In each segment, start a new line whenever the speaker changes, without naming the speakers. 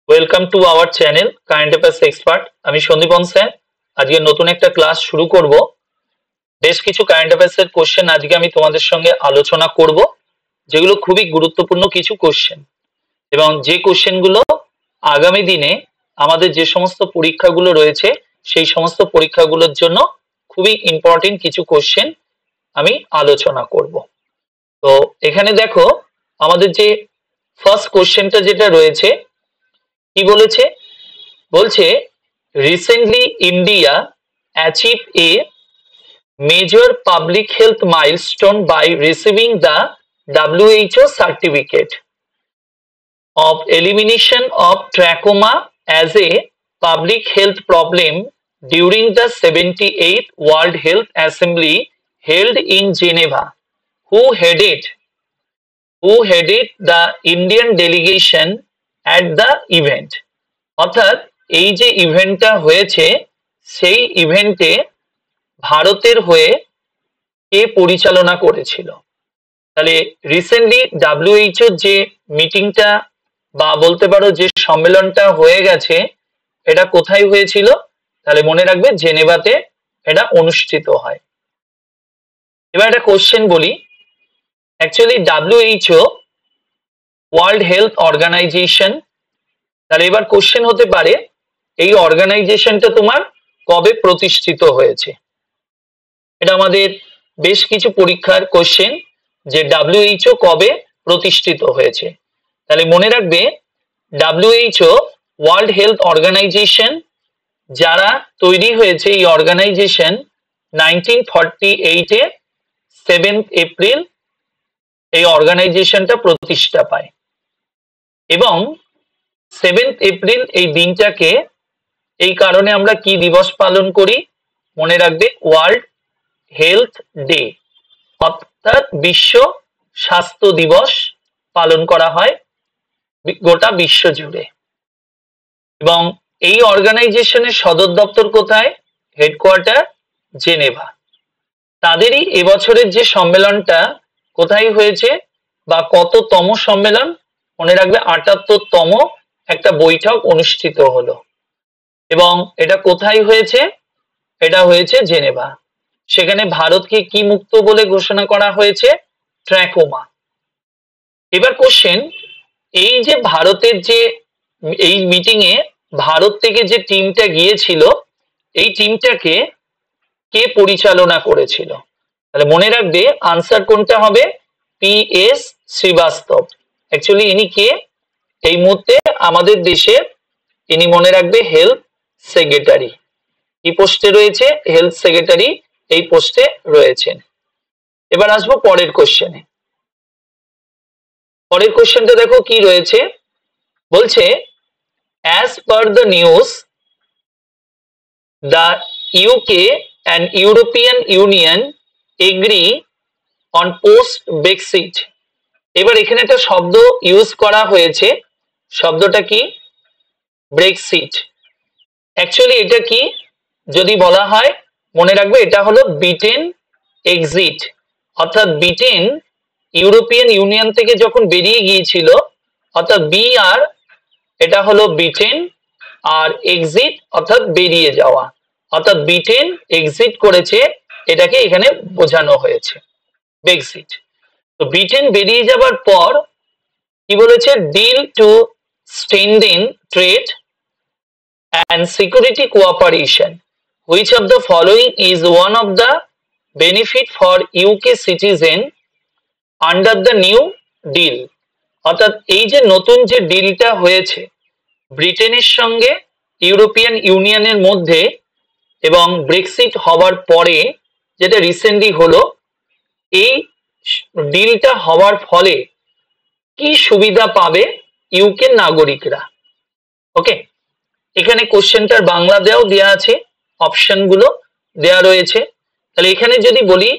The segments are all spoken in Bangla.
Welcome to our channel current affairs expert. আমি সন্দীপন স্যার। আজকে নতুন একটা ক্লাস শুরু করব। বেশ কিছু কারেন্ট অ্যাফেয়ার্স এর কোশ্চেন আজকে আমি তোমাদের সঙ্গে আলোচনা করব, যেগুলো খুবই গুরুত্বপূর্ণ কিছু কোশ্চেন, এবং যে কোশ্চেনগুলো আগামী দিনে আমাদের যে সমস্ত পরীক্ষাগুলো রয়েছে সেই সমস্ত পরীক্ষাগুলোর জন্য খুবই ইম্পর্টেন্ট কিছু কোশ্চেন আমি আলোচনা করব। তো এখানে দেখো, আমাদের যে ফার্স্ট কোশ্চেনটা যেটা রয়েছে, কি বলেছে? বলছে recently India achieve a major public health milestone by receiving the WHO certificate of elimination of trachoma as a public health problem during the 78th World Health Assembly held in Geneva. Who headed the Indian delegation at the event? অর্থাৎ এই যে ইভেন্টটা হয়েছে সেই ইভেন্টে ভারতের হয়ে কে পরিচালনা করেছিল? তাহলে রিসেন্টলি WHO যে মিটিংটা বা বলতে পারো যে সম্মেলনটা হয়ে গেছে, এটা কোথায় হয়েছিল? তাহলে মনে রাখবে জেনেভাতে এটা অনুষ্ঠিত হয়। এবার একটা কোশ্চেন বলি। Actually WHO World Health Organization, তাহলে এবার কোশ্চেন হতে পারে এই অর্গানাইজেশনটা তোমার কবে প্রতিষ্ঠিত হয়েছে? এটা আমাদের বেশ কিছু পরীক্ষার কোশ্চেন, যে WHO কবে প্রতিষ্ঠিত হয়েছে। তাহলে মনে রাখবে WHO ওয়ার্ল্ড হেলথ অর্গানাইজেশন যারা তৈরি হয়েছে, এই অর্গানাইজেশন 1948 এ 7th এপ্রিল এই অর্গানাইজেশনটা প্রতিষ্ঠা পায়। এবং 7th এপ্রিল এই দিনটাকে এই কারণে আমরা কি দিবস পালন করি? মনে রাখবে ওয়ার্ল্ড হেলথ ডে, অর্থাৎ বিশ্ব স্বাস্থ্য দিবস পালন করা হয় গোটা বিশ্ব জুড়ে। এবং এই অর্গানাইজেশনের সদর দপ্তর কোথায়? Headquarter Geneva. তাদেরই এবছরের যে সম্মেলনটা কোথায় হয়েছে বা কততম সম্মেলন? মনে রাখবে 78তম একটা বৈঠক অনুষ্ঠিত হলো। এবং এটা কোথায় হয়েছে? এটা হয়েছে জেনেভা। সেখানে ভারতকে কি মুক্ত বলে ঘোষণা করা হয়েছে? ট্র্যাকোমা। এবার কোশ্চেন, এই যে ভারতের যে এই মিটিং এ ভারত থেকে যে টিমটা গিয়েছিল, এই টিমটাকে কে পরিচালনা করেছিল? তাহলে মনে রাখবে আনসার কোনটা হবে? PS শ্রীবাস্তব। অ্যাকচুয়ালি ইনি কে? এই মুহূর্তে আমাদের দেশের ইনি মনে রাখবে হেলথ সেক্রেটারি। কি পোস্টে রয়েছে? হেলথ সেক্রেটারি এই পোস্টে রয়েছেন। এবার আসবো পরের কোশ্চেনে। পরের কোশ্চেনটা দেখো কি রয়েছে। বলছে as per the news the UK and European Union agree on post Brexit. এবার এখানে একটা শব্দ ইউজ করা হয়েছে, শব্দটা কি? ব্রেক্সিট। অ্যাকচুয়ালি এটা কি যদি বলা হয়, মনে রাখবে এটা হলো ব্রিটেন এক্সিট। অর্থাৎ ব্রিটেন ইউরোপিয়ান ইউনিয়ন থেকে যখন বেরিয়ে গিয়েছিল, অর্থাৎ BR এটা হলো ব্রিটেন, আর এক্সিট অর্থাৎ বেরিয়ে যাওয়া, অর্থাৎ ব্রিটেন এক্সিট করেছে, এটাকে এখানে বোঝানো হয়েছে ব্রেক্সিট। তো ব্রিটেন বেরিয়ে যাবার পর কি বলেছে? Deal to strengthen trade and security cooperation. Which of the following is one of the benefit for UK citizen under the new deal? অর্থাৎ এই যে নতুন যে ডিলটা হয়েছে ব্রিটেনের সঙ্গে ইউরোপিয়ান ইউনিয়নের মধ্যে এবং ব্রেক্সিট হওয়ার পরে যেটা রিসেন্টলি হলো, এই ডিলটা হওয়ার ফলে কি সুবিধা পাবে ইউকে নাগরিকরা? ওকে, এখানে কোশ্চেনটার বাংলা দেওয়া আছে, অপশনগুলো দেওয়া রয়েছে। তাহলে এখানে যদি বলি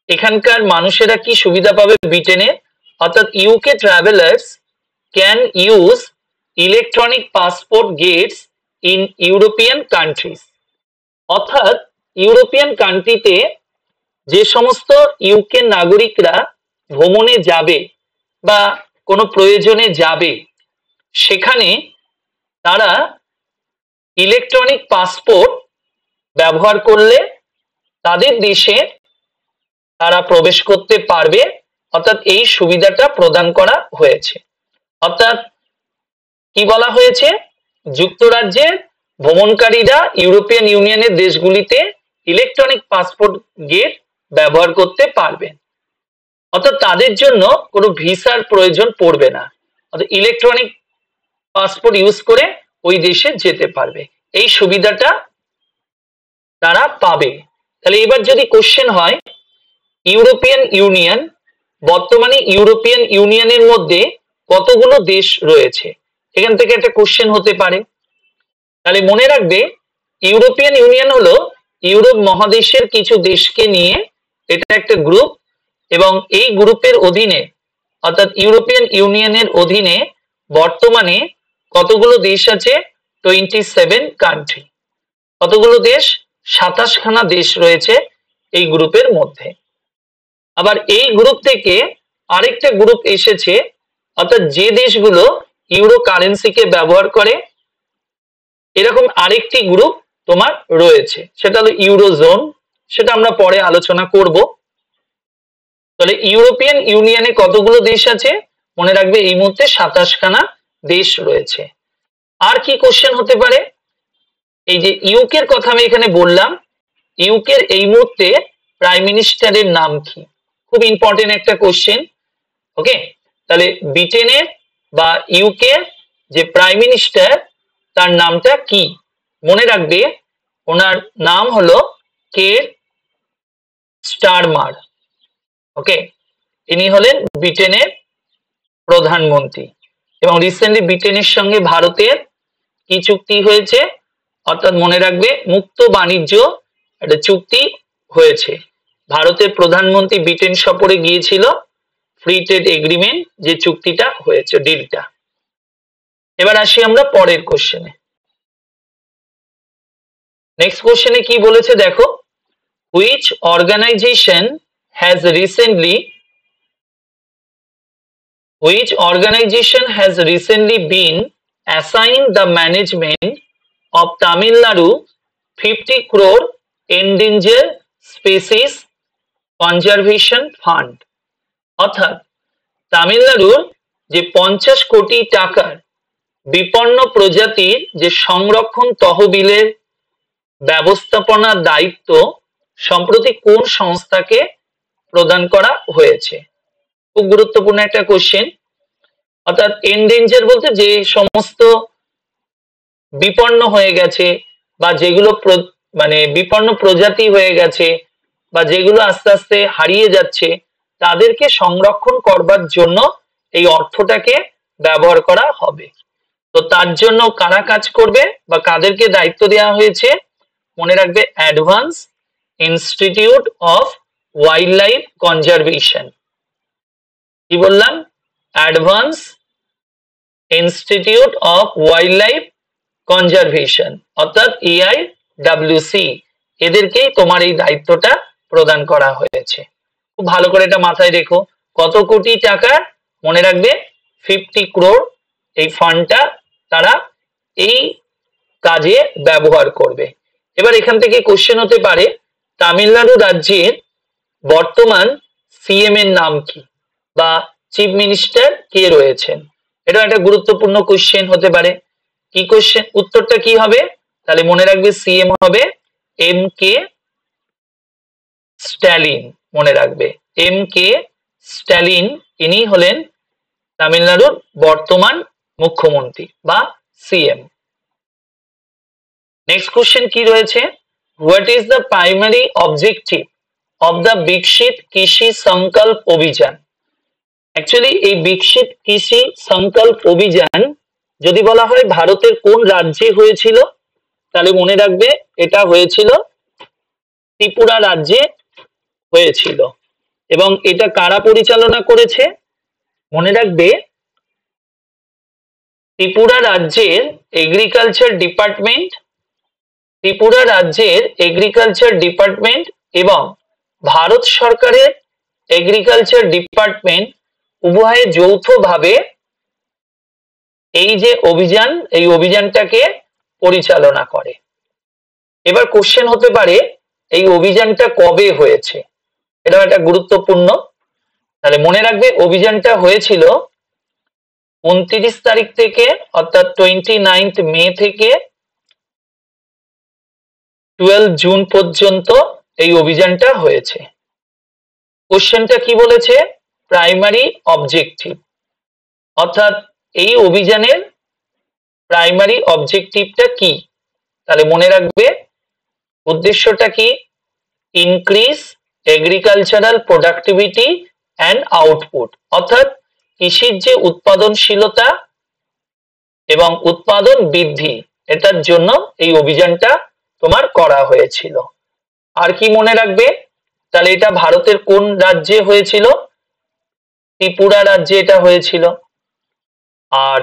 এখানকার মানুষেরা কি সুবিধা পাবে ব্রিটেনে, অর্থাৎ UK travellers can use electronic passport gates in European countries. অর্থাৎ ইউরোপিয়ান কান্ট্রিতে যে সমস্ত ইউকে নাগরিকরা ভ্রমণে যাবে বা কোনো প্রয়োজনে যাবে, সেখানে তারা ইলেকট্রনিক পাসপোর্ট ব্যবহার করলে তাদের দেশে তারা প্রবেশ করতে পারবে, অর্থাৎ এই সুবিধাটা প্রদান করা হয়েছে। অর্থাৎ কি বলা হয়েছে, যুক্তরাজ্যের ভ্রমণকারীরা ইউরোপিয়ান ইউনিয়নের দেশগুলিতে ইলেকট্রনিক পাসপোর্ট গেট ব্যবহার করতে পারবেন, অর্থাৎ তাদের জন্য কোনো ভিসার প্রয়োজন পড়বে না, অর্থাৎ ইলেকট্রনিক পাসপোর্ট ইউজ করে ওই দেশে যেতে পারবে, এই সুবিধাটা তারা পাবে। তাহলে এবার যদি কোশ্চেন হয় ইউরোপিয়ান ইউনিয়ন, বর্তমানে ইউরোপিয়ান ইউনিয়নের মধ্যে কতগুলো দেশ রয়েছে, এখান থেকে একটা কোশ্চেন হতে পারে। তাহলে মনে রাখবে ইউরোপিয়ান ইউনিয়ন হলো ইউরোপ মহাদেশের কিছু দেশকে নিয়ে এটা একটা গ্রুপ, এবং এই গ্রুপের অধীনে অর্থাৎ ইউরোপিয়ান ইউনিয়নের অধীনে বর্তমানে কতগুলো দেশ আছে, 27 কান্ট্রি। কতগুলো দেশ, 27খানা দেশ রয়েছে এই গ্রুপের মধ্যে। আবার এই গ্রুপ থেকে আরেকটা গ্রুপ এসেছে, অর্থাৎ যে দেশগুলো ইউরো কারেন্সিকে ব্যবহার করে এরকম আরেকটি গ্রুপ তোমার রয়েছে, সেটা হলো ইউরোজোন, সেটা আমরা পরে আলোচনা করব। তাহলে ইউরোপিয়ান ইউনিয়নে কতগুলো দেশ আছে, মনে রাখবে এই মুহূর্তে 27খানা দেশ রয়েছে। আর কি কোশ্চেন হতে পারে, এই যে ইউকের কথা আমি এখানে বললাম, ইউকের এই মুহূর্তে প্রাইম মিনিস্টারের নাম কি, খুব ইম্পর্টেন্ট একটা কোশ্চেন। ওকে, তাহলে ব্রিটেনের বা ইউকের যে প্রাইম মিনিস্টার তার নামটা কি, মনে রাখবে ওনার নাম হলো কের স্টারমার। ওকে, ইনি হলেন ব্রিটেনের প্রধানমন্ত্রী, এবং রিসেন্টলি ব্রিটেনের সঙ্গে ভারতের কি চুক্তি হয়েছে, অর্থাৎ মনে রাখবে মুক্ত বাণিজ্য একটা চুক্তি হয়েছে। ভারতের প্রধানমন্ত্রী ব্রিটেন সফরে গিয়েছিল, ফ্রি ট্রেড এগ্রিমেন্ট যে চুক্তিটা হয়েছে, ডিলটা। এবার আসি আমরা পরের কোশ্চেনে। নেক্সট কোশ্চেনে কি বলেছে দেখো, which organization has recently been assigned the management of Tamil Nadu 50 crore endangered species conservation fund। অর্থাৎ তামিলনাড়ুর যে 50 কোটি টাকার বিপন্ন প্রজাতির যে সংরক্ষণ তহবিলের ব্যবস্থাপনার দায়িত্ব সম্প্রতি কোন সংস্থাকে প্রদান করা হয়েছে, খুব গুরুত্বপূর্ণ একটা কোশ্চেন। অর্থাৎ এন্ডেঞ্জার বলতে যে সমস্ত বিপন্ন হয়ে গেছে বা যেগুলো মানে বিপন্ন প্রজাতি হয়ে গেছে বা যেগুলো আস্তে আস্তে হারিয়ে যাচ্ছে তাদেরকে সংরক্ষণ করবার জন্য এই অর্থটাকে ব্যবহার করা হবে। তো তার জন্য কারা কাজ করবে বা কাদেরকে দায়িত্ব দেওয়া হয়েছে, মনে রাখবে advance institute of wild life conservation. কি বললাম, advance institute of wild life conservation অর্থাৎ EIWC, এদেরকেই তোমার এই দায়িত্বটা প্রদান করা হয়েছে। খুব ভালো করে এটা মাথায় রেখো, কত কোটি টাকার, মনে রাখবে 50 crore এই ফান্ডটা তারা এই কাজে ব্যবহার করবে। এবার এখান থেকে কোশ্চেন হতে পারে তামিলনাড়ু রাজ্যের বর্তমান সিএম এর নাম কি বা চিফ মিনিস্টার কে রয়েছেন, এটা একটা গুরুত্বপূর্ণ কোশ্চেন হতে পারে। কি কোশ্চেন, উত্তরটা কি হবে, তাহলে মনে রাখবে সিএম হবে MK স্ট্যালিন। মনে রাখবে MK স্ট্যালিন, ইনি হলেন তামিলনাড়ুর বর্তমান মুখ্যমন্ত্রী বা সিএম। নেক্সট কোশ্চেন কি রয়েছে, what is the primary objective of the বিকশিত কৃষি সংকল্প অভিযান। অ্যাকচুয়ালি এই বিকশিত কৃষি সংকল্প অভিযান যদি বলা হয় ভারতের কোন রাজ্যে হয়েছিল, তাহলে মনে রাখবে এটা হয়েছিল ত্রিপুরা রাজ্যে হয়েছিল। এবং এটা কারা পরিচালনা করেছে, মনে রাখবে ত্রিপুরা রাজ্যের এগ্রিকালচার ডিপার্টমেন্ট এবং ভারত সরকারের এগ্রিকালচার ডিপার্টমেন্ট উভয়ে যৌথভাবে এই যে অভিযান, এই অভিযানটাকে পরিচালনা করে। এবার কোশ্চেন হতে পারে এই অভিযানটা কবে হয়েছে, এটা একটা গুরুত্বপূর্ণ। তাহলে মনে রাখবে অভিযানটা হয়েছিল 29 তারিখ থেকে, অর্থাৎ 29 মে থেকে 12 জুন পর্যন্ত এই অভিযানটা হয়েছে। কোশ্চেনটা কি বলেছে? প্রাইমারি অবজেক্টিভ, অর্থাৎ এই অভিযানের প্রাইমারি অবজেক্টিভটা কি? তাহলে মনে রাখবে উদ্দেশ্যটা কি? Increase agricultural productivity and output, অর্থাৎ কৃষির যে উৎপাদনশীলতা এবং উৎপাদন বৃদ্ধি, এটার জন্য এই অভিযানটা তোমার করা হয়েছিল। আর কি মনে রাখবে? তাহলে এটা ভারতের কোন রাজ্যে হয়েছিল? ত্রিপুরা রাজ্যে এটা হয়েছিল। আর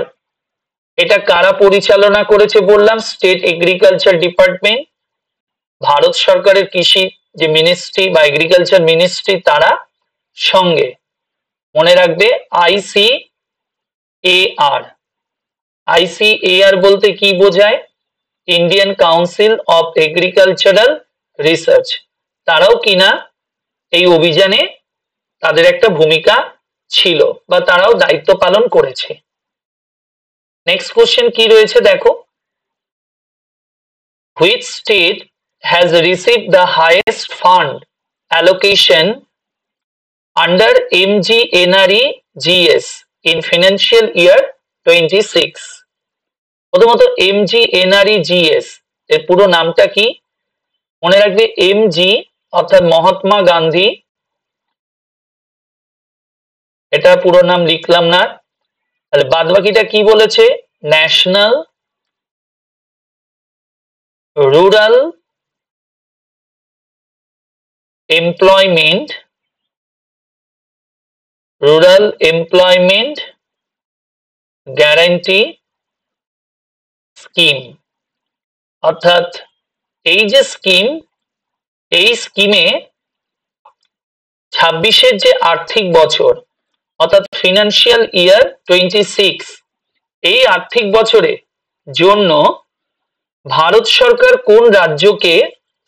এটা কারা পরিচালনা করেছে বললাম? স্টেট এগ্রিকালচার ডিপার্টমেন্ট, ভারত সরকারের কৃষি যে মিনিস্ট্রি বা এগ্রিকালচার মিনিস্ট্রি, তারা সঙ্গে মনে রাখবে ICAR। ICAR বলতে কি বোঝায়? Indian council of agricultural research, তারাও কিনা এই অভিযানে তাদের একটা ভূমিকা ছিল বা তারাও দায়িত্ব পালন করেছে। নেক্সট কোশ্চেন কি রয়েছে দেখো, which state has received the highest fund allocation under MGNREGS in financial year 26? প্রথমত MGNREGS এর পুরো নামটা কি? মনে রাখবে MG অর্থাৎ মহাত্মা গান্ধী, এটা পুরো নাম লিখলাম না। তাহলে বাদবাকিটা কি বলেছে? National rural employment guarantee scheme, অর্থাৎ এই যে স্কিম, এই স্কিমে 26-এর যে আর্থিক বছর অর্থাৎ ফিনান্সিয়াল ইয়ার 26, এই আর্থিক বছরের জন্য ভারত সরকার কোন রাজ্যকে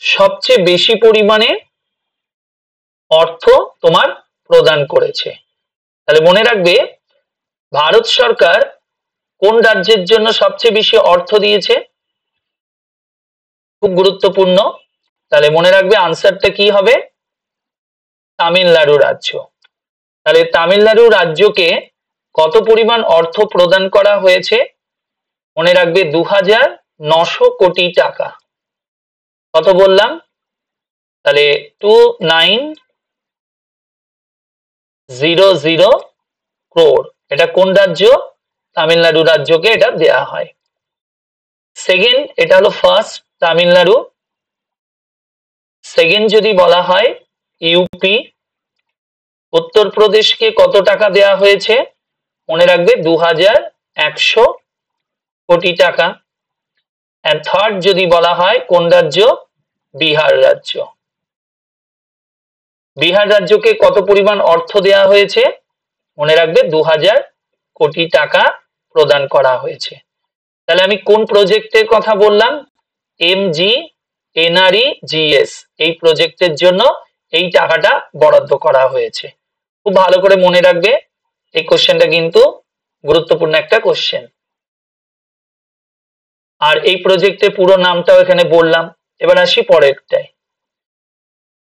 সবচেয়ে বেশি পরিমাণে অর্থ তোমার প্রদান করেছে? তাহলে মনে রাখবে ভারত সরকার কোন রাজ্যের জন্য সবচেয়ে বেশি অর্থ দিয়েছে? খুব গুরুত্বপূর্ণ। তাহলে মনে রাখবে আনসারটা কি হবে? তামিলনাড়ু রাজ্য। তাহলে তামিলনাড়ু রাজ্যকে কত পরিমাণ অর্থ প্রদান করা হয়েছে? মনে রাখবে 2900 কোটি টাকা। কত বললাম? তাহলে 2900 ক্রোর। এটা কোন রাজ্য? তামিলনাড়ু রাজ্যকে এটা দেয়া হয়। সেকেন্ড, এটা হলো ফার্স্ট তামিলনাড়ু। সেকেন্ড যদি বলা হয় ইউপি। উত্তরপ্রদেশকে কত টাকা দেয়া হয়েছে? মনে রাখবে 2100 কোটি টাকা। এন্ড থার্ড যদি বলা হয় কোন রাজ্য? বিহার রাজ্য। বিহার রাজ্যকে কত পরিমাণ অর্থ দেয়া হয়েছে? মনে রাখবে 2000 কোটি টাকা প্রদান করা হয়েছে। তাহলে আমি কোন প্রজেক্টের কথা বললাম? MGNREGS, এই প্রজেক্টের জন্য এই টাকাটা বরাদ্দ করা হয়েছে। খুব ভালো করে মনে রাখবে, এই কোশ্চেনটা কিন্তু গুরুত্বপূর্ণ একটা কোশ্চেন। আর এই প্রজেক্টের পুরো নামটাও এখানে বললাম। এবার আসি পরেরটায়।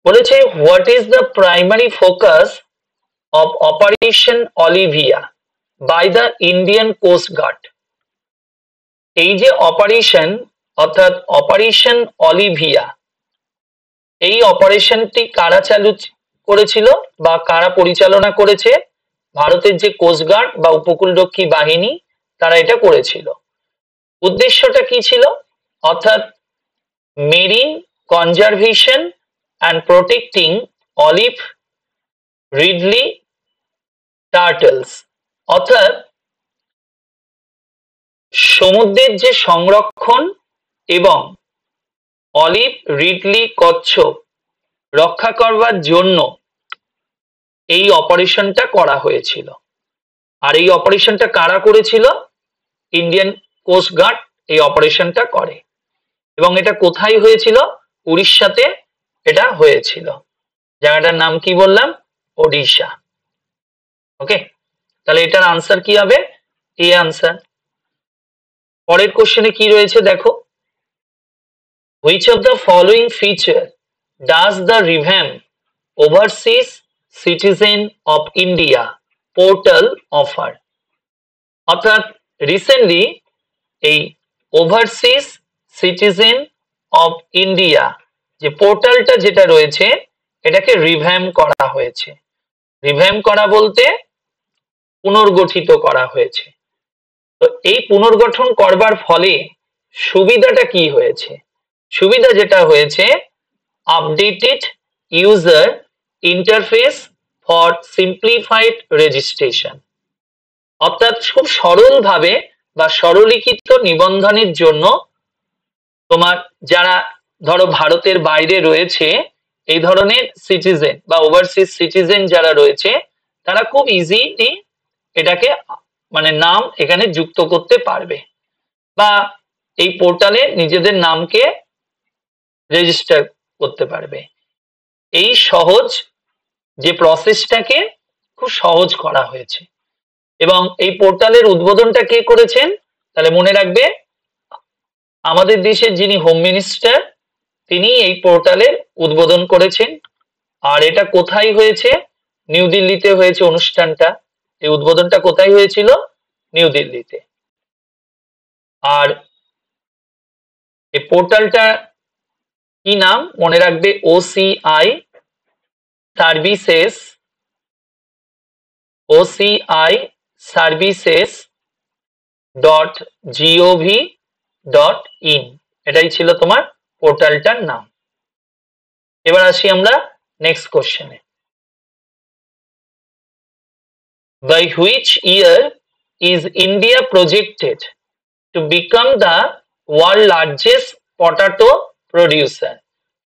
বলেছে what is the primary focus of operation Olivia by the Indian Coast Guard? এই যে অপারেশন অর্থাৎ অপারেশন অলিভিয়া, এই অপারেশনটি কারা চালু করেছিল বা কারা পরিচালনা করেছে? ভারতের যে কোস্ট গার্ড বা উপকূলরক্ষী বাহিনী, তারা এটা করেছিল। উদ্দেশ্যটা কি ছিল? অর্থাৎ marine conservation and protecting olive ridley turtles, অর্থাৎ সমুদ্রের যে সংরক্ষণ এবং অলিভ রিডলি কচ্ছপ রক্ষা করবার জন্য এই অপারেশনটা করা হয়েছিল। আর এই অপারেশনটা কারা করেছিল? ইন্ডিয়ান কোস্ট গার্ড এই অপারেশনটা করে এবং এটা কোথায় হয়েছিল? উড়িষ্যাতে এটা হয়েছিল। জায়গাটার নাম কি বললাম? ওড়িশা। ওকে, তাহলে এটার আনসার কি হবে? এ আনসার। পরের কোশ্চেনে কি রয়েছে দেখো, which of the following feature does the revamp overseas citizen of India portal offer? অর্থাৎ রিসেন্টলি এই ওভারসিজ সিটিজেন অফ ইন্ডিয়া যে পোর্টালটা যেটা রয়েছে এটাকে রিভ্যাম্প করা হয়েছে। রিভ্যাম্প করা বলতে পুনর্গঠিত করা হয়েছে। তো এই পুনর্গঠন করবার ফলে সুবিধাটা কি হয়েছে? সুবিধা যেটা হয়েছে, updated user interface for simplified registration, অর্থাৎ খুব সরলভাবে বা সরলীকৃত নিবন্ধনের জন্য তোমার যারা ধরো ভারতের বাইরে রয়েছে এই ধরনের সিটিজেন বা ওভারসিজ সিটিজেন যারা রয়েছে তারা খুব ইজিলি এটাকে মানে নাম এখানে যুক্ত করতে পারবে বা এই পোর্টালে নিজেদের নামকে রেজিস্টার করতে পারবে। এই সহজ যে প্রসেসটাকে খুব সহজ করা হয়েছে এবং এই পোর্টালের উদ্বোধনটা কে করেছেন? তাহলে মনে রাখবে আমাদের দেশের যিনি হোম মিনিস্টার তিনি এই পোর্টালের উদ্বোধন করেছেন। আর এটা কোথায় হয়েছে? নিউ দিল্লিতে হয়েছে অনুষ্ঠানটা। এই উদ্বোধনটা কোথায় হয়েছিল? নিউ দিল্লিতে। আর এই পোর্টালটা কি নাম? মনে রাখবে OCI services.gov.in, এটাই ছিল তোমার পোর্টালটার নাম। এবার আসি আমরা নেক্সট কোশ্চেনে। By which year is India projected to become the world largest potato producer?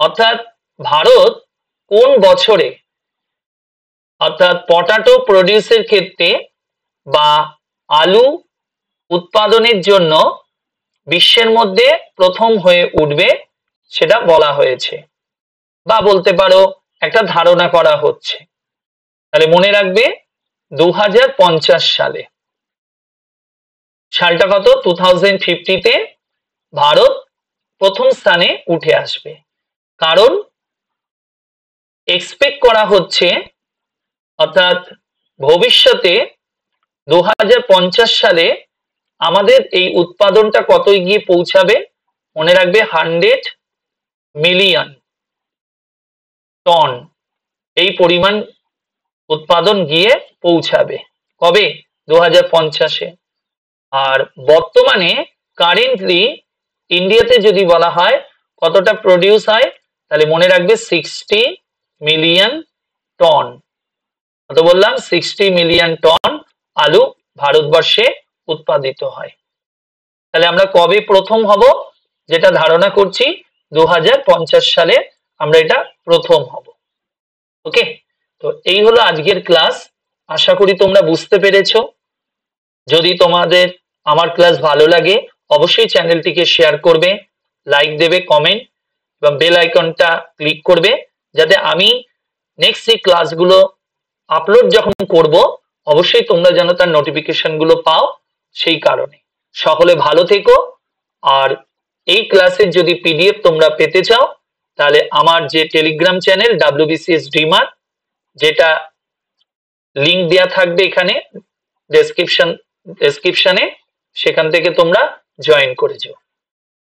অর্থাৎ ভারত কোন বছরে অর্থাৎ পটাটো প্রডিউসের ক্ষেত্রে বা আলু উৎপাদনের জন্য বিশ্বের মধ্যে প্রথম হয়ে উঠবে সেটা বলা হয়েছে বা বলতে পারো একটা ধারণা করা হচ্ছে। তাহলে মনে রাখবে 2050 সালে। সালটা কত? 2050-তে ভারত প্রথম স্থানে উঠে আসবে। কারণ এক্সপেক্ট করা হচ্ছে অর্থাৎ ভবিষ্যতে 2050 সালে আমাদের এই উৎপাদনটা কত গিয়ে পৌঁছাবে? মনে রাখবে 100 মিলিয়ন টন এই পরিমাণ উৎপাদন গিয়ে পৌঁছাবে। কবে? 2050-এ। আর বর্তমানে কারেন্টলি ইন্ডিয়াতে যদি বলা হয় কতটা প্রডিউস হয় তাহলে মনে রাখবে 60 মিলিয়ন টন। কত বললাম? 60 মিলিয়ন টন আলু ভারতবর্ষে উৎপাদিত হয়। তাহলে আমরা কবে প্রথম হব? যেটা ধারণা করছি 2050 সালে আমরা এটা প্রথম হব। ওকে, তো এই হলো আজকের ক্লাস। আশা করি তোমরা বুঝতে পেরেছো। যদি তোমাদের আমার ক্লাস ভালো লাগে অবশ্যই চ্যানেলটিকে শেয়ার করবে, লাইক দেবে, কমেন্ট এবং বেল আইকনটা ক্লিক করবে যাতে আমি নেক্সট যে ক্লাসগুলো আপলোড যখন করব অবশ্যই তোমরা যেন তার নোটিফিকেশন গুলো পাও। সেই কারণে সকলে ভালো থেকো। আর এই ক্লাসের যদি পিডিএফ তোমরা পেতে চাও তাহলে আমার যে টেলিগ্রাম চ্যানেল WBCS ড্রিমার, যেটা লিংক দেয়া থাকবে এখানে ডেসক্রিপশনে, সেখান থেকে তোমরা জয়েন করে যাও।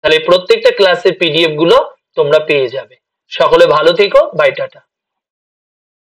তাহলে প্রত্যেকটা ক্লাসের পিডিএফ গুলো তোমরা পেয়ে যাবে। সকলে ভালো থেকো। Bye, tata.